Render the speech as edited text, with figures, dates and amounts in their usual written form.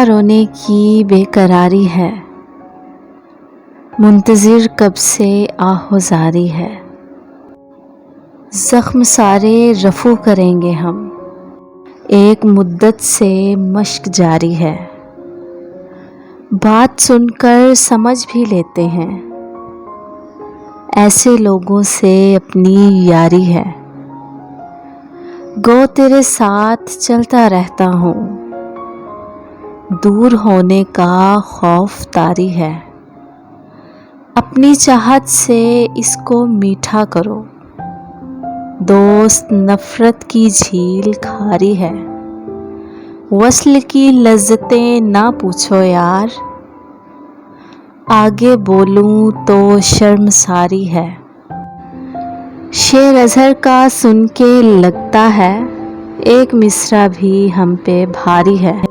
रोने की बेकरारी है, मुंतज़िर कब से आहोज़ारी है। ज़ख्म सारे रफ़ू करेंगे हम, एक मुद्दत से मश्क जारी है। बात सुनकर समझ भी लेते हैं, ऐसे लोगों से अपनी यारी है। गो तेरे साथ चलता रहता हूँ, दूर होने का खौफ तारी है। अपनी चाहत से इसको मीठा करो, दोस्त नफ़रत की झील खारी है। वस्ल की लज़्ज़तें ना पूछो यार, आगे बोलूं तो शर्मसारी है। शेर अज़हर का सुन के लगता है, एक मिसरा भी हम पे भारी है।